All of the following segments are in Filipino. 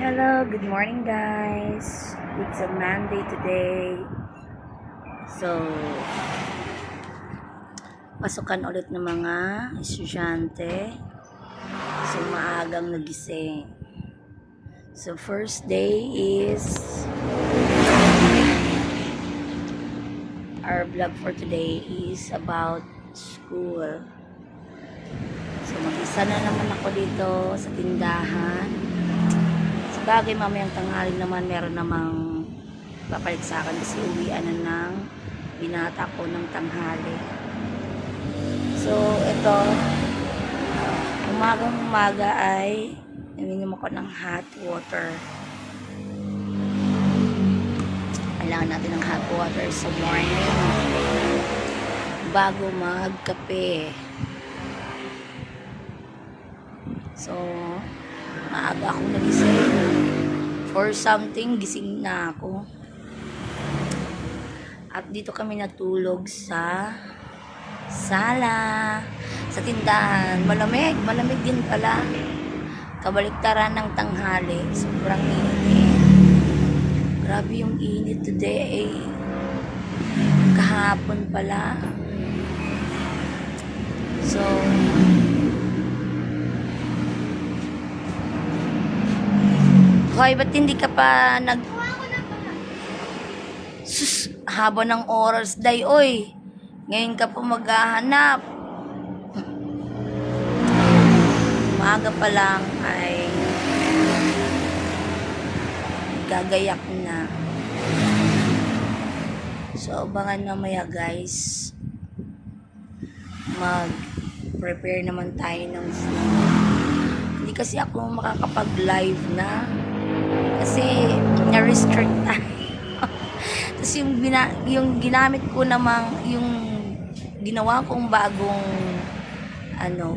Hello, good morning guys. It's a Monday today. So, pasukan ulit ng mga estudyante. So, maagang nagising. So, first day is our vlog for today is about school. So, mag-isa na naman ako dito sa tindahan. Bagay mamayang tanghali naman meron namang papalit sa akin kasi uwian na ng binata ko ng tanghali. So ito, umaga ay naminom ako ng hot water. Kailangan natin ng hot water sa morning bago magkape. So maaga ako nagising. For something, gising na ako. At dito kami natulog sa sala, sa tindahan. Malamig din pala. Kabaliktaran ng tanghali. Sobrang init. Grabe yung init today. Kahapon pala. So, hoy, ba't hindi ka pa Sus, haba ng oras, day, oy. Ngayon ka pa maghahanap. Umaga pa lang ay gagayak na. So, abangan mamaya, guys. Mag-prepare naman tayo ng food. Hindi kasi ako makakapag-live na. Kasi na-restrict tayo. Tapos yung ginamit ko namang yung ginawa kong bagong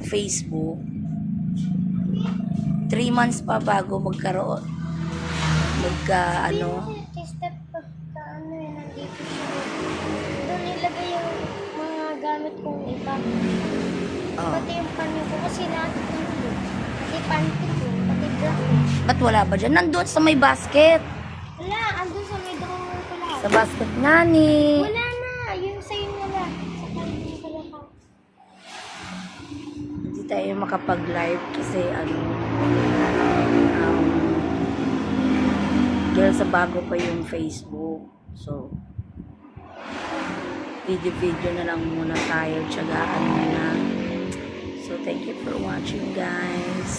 Facebook 3 months pa bago magkaroon Step pa nandito siya. Doon nilagay yung mga gamit kong iba. Pati yung panyo ko kasi natin pati panty ko, pati bra ko. Ba't wala ba dyan? Nandun sa may basket. Wala, andun sa may drawer ko lahat. Sa basket nga ni. Wala na, yung sa'yo wala. Sa panyo ko lahat. Hindi tayo makapag-live kasi dahil sa bago pa yung Facebook. So, video na lang muna tayo. Tsagaan muna. So, thank you for watching, guys.